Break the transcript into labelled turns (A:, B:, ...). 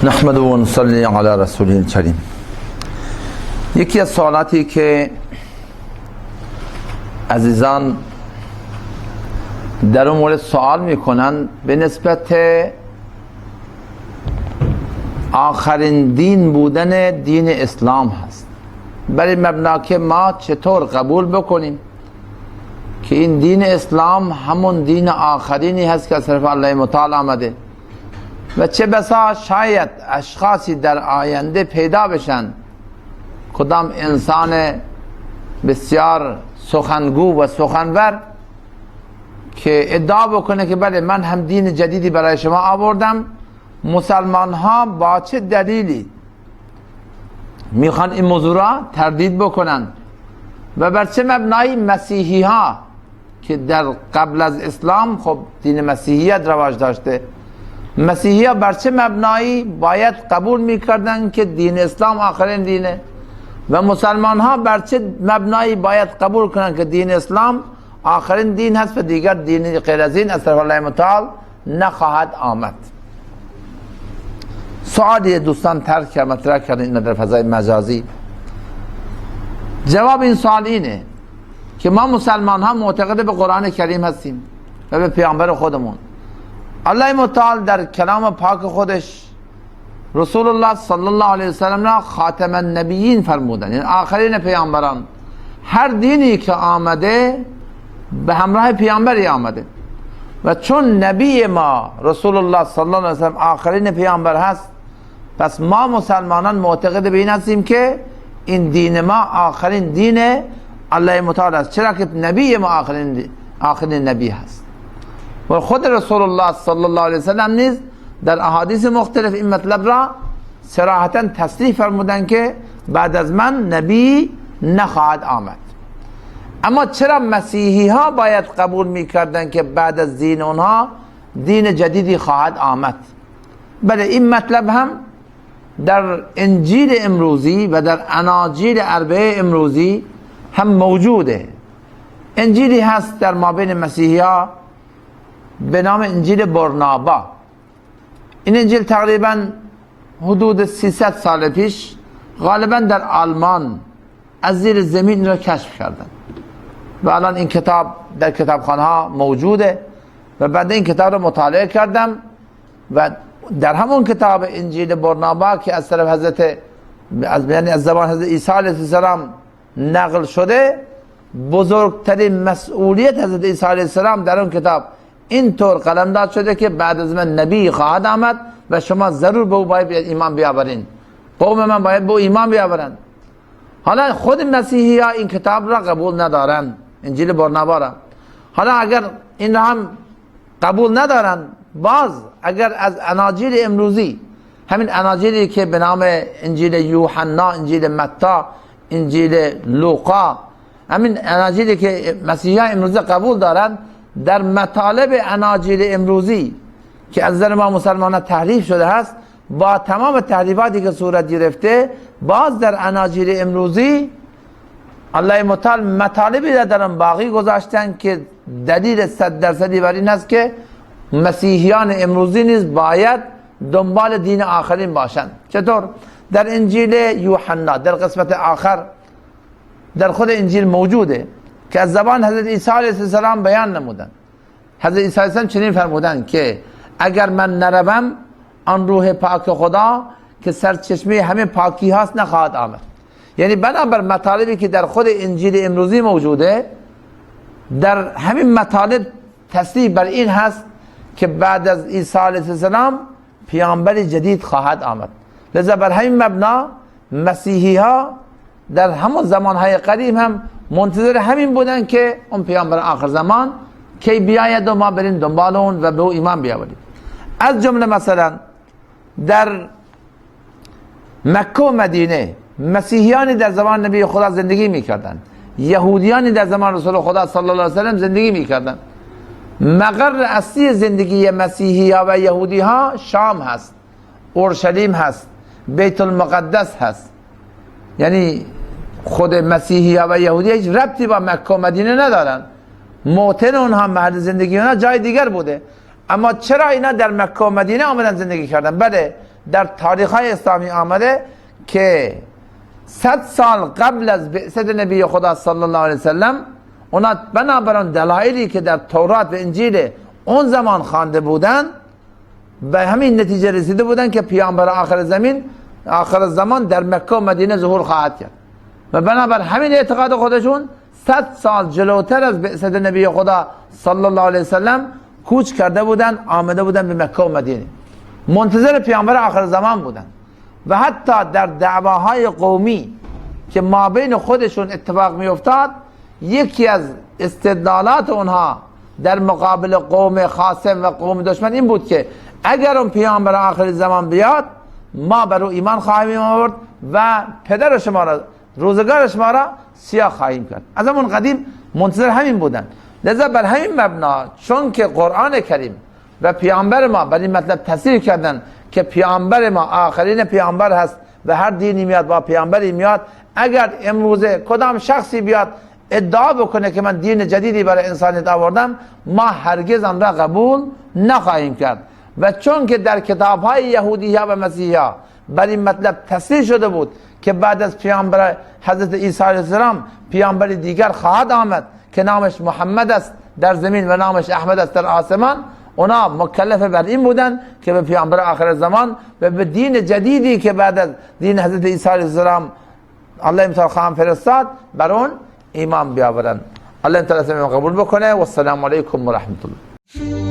A: نحمد و نصلی علی رسوله الکریم. یکی از سوالاتی که عزیزان در اون مورد سوال میکنن به نسبت آخرین دین بودن دین اسلام هست، برای مبنا که ما چطور قبول بکنیم که این دین اسلام همون دین آخرینی هست که از طرف الله متعال آمده و چه بسا شاید اشخاصی در آینده پیدا بشن، کدام انسان بسیار سخنگو و سخنور که ادعا بکنه که بله من هم دین جدیدی برای شما آوردم. مسلمان ها با چه دلیلی میخوان این موضوع را تردید بکنن و بر چه مبنای مسیحی ها که در قبل از اسلام خب دین مسیحیت رواج داشته، مسیحی ها بر چه مبنایی باید قبول میکردن که دین اسلام آخرین دینه و مسلمان ها بر چه مبنایی باید قبول کنن که دین اسلام آخرین دین هست و دیگر دین غیر از این از طرف الله متعال نخواهد آمد. سوالی دوستان مطرح کردن این در فضای مجازی. جواب این سوال اینه که ما مسلمان ها معتقد به قرآن کریم هستیم و به پیامبر خودمون. الله متعال در کلام پاک خودش رسول الله صلی الله علیه وسلم را خاتم النبیین فرمودن، یعنی آخرین پیامبران. هر دینی که آمده به همراه پیامبری آمده و چون نبی ما رسول الله صلی الله علیه وسلم آخرین پیامبر هست، پس ما مسلمانان معتقد به این هستیم که این دین ما آخرین دین الله متعال است، چرا که نبی ما آخرین نبی هست و خود رسول الله صلی الله علیه وسلم نیز در احادیث مختلف این مطلب را صراحتا تصریح فرمودن که بعد از من نبی نخواهد آمد. اما چرا مسیحی ها باید قبول میکردن که بعد از دین اونها دین جدیدی خواهد آمد؟ بله، این مطلب هم در انجیل امروزی و در اناجیل اربعه امروزی هم موجوده. انجیلی هست در مابین مسیحی ها به نام انجیل برنابا. این انجیل تقریبا حدود 300 سال پیش غالبا در آلمان از زیر زمین را کشف کردن و الان این کتاب در کتابخانه ها موجوده و بعد این کتاب را مطالعه کردم و در همون کتاب انجیل برنابا که از طرف از زبان حضرت عیسی علیه السلام نقل شده، بزرگترین مسئولیت حضرت عیسی علیه السلام در اون کتاب اینطور قلمداد شده که بعد از من نبی خواهد آمد و شما ضرور به او باید ایمان بیاورین، قوم من باید به او ایمان بیاورن. حالا خود مسیحی ها این کتاب را قبول ندارن، انجیل برنابا را. حالا اگر این را هم قبول ندارن، باز اگر از اناجیل امروزی، همین اناجیلی که به نام انجیل یوحنا، انجیل متی، انجیل لوقا، همین اناجیلی که مسیحی ها امروزی قبول دارن، در مطالب اناجیل امروزی که از نظر ما مسلمانان تحریف شده هست، با تمام تحریفاتی که صورت گرفته، باز در اناجیل امروزی الله متعال مطالبی را در آن باقی گذاشتن که دلیل 100% بر این است که مسیحیان امروزی نیز باید دنبال دین آخرین باشند. چطور؟ در انجیل یوحنا در قسمت آخر در خود انجیل موجوده که از زبان حضرت عیسی علیه السلام بیان نمودن. حضرت عیسی علیه السلام چنین فرمودن که اگر من نروم، آن روح پاک خدا که سرچشمه همه پاکی هاست نخواهد آمد. یعنی بنابر مطالبی که در خود انجیل امروزی موجوده، در همین مطالب تصریح بر این هست که بعد از عیسی علیه السلام پیامبر جدید خواهد آمد. لذا بر همین مبنا مسیحی ها در همون زمانهای قدیم هم منتظر همین بودن که اون پیامبر آخر زمان کی بیاید و ما بریم دنبال اون و به او ایمان بیاوریم. از جمله مثلا در مکه و مدینه مسیحیانی در زمان نبی خدا زندگی میکردن، یهودیانی در زمان رسول خدا صلی الله علیه وسلم زندگی میکردن. مقر اصلی زندگی مسیحی ها و یهودی ها شام هست، اورشلیم هست، بیت المقدس هست. یعنی خود مسیحی ها و یهودی هیچ ربطی با مکه و مدینه ندارن، موطن اونها، محل زندگی اونها جای دیگر بوده. اما چرا اینا در مکه و مدینه آمدن زندگی کردن؟ بله، در تاریخ های اسلامی آمده که 100 سال قبل از بعثت نبی خدا صلی الله علیه وسلم اونا بنابراین دلایلی که در تورات و انجیل اون زمان خوانده بودن به همین نتیجه رسیده بودن که پیامبر آخر زمان در مکه و مدینه ظهور خواهد کرد و بنابر همین اعتقاد خودشون 100 سال جلوتر از بعثت نبی خدا صلی الله علیه وسلم کوچ کرده بودن، آمده بودن به مکه و مدینه، منتظر پیامبر آخر زمان بودن و حتی در دعواهای قومی که ما بین خودشون اتفاق می افتاد، یکی از استدلالات اونها در مقابل قوم خاصم و قوم دشمن این بود که اگر اون پیامبر آخر زمان بیاد ما بر او ایمان خواهیم آورد و پدر شما را، روزگار شما را سیاه خواهیم کرد. از همون قدیم منتظر همین بودن. لذا بر همین مبنا چون که قرآن کریم و پیامبر ما بر این مطلب تصریح کردن که پیامبر ما آخرین پیامبر هست و هر دینی میاد با پیامبری میاد، اگر امروزه کدام شخصی بیاد ادعا بکنه که من دین جدیدی برای انسانیت آوردم، ما هرگز آن را قبول نخواهیم کرد. و چون که در کتاب‌های یهودی ها و مسیحی ها بر این مطلب تصریح شده بود که بعد از پیامبر حضرت عیسی علیه السلام پیامبر دیگر خواهد آمد که نامش محمد است در زمین و نامش احمد است در آسمان، اونا مکلف بر این بودن که به پیامبر آخر زمان و به دین جدیدی که بعد از دین حضرت عیسی علیه السلام الله تعالی خواهم فرستاد بر اون ایمان بیاورن. الله تعالی قبول بکنه و السلام علیکم و رحمت الله.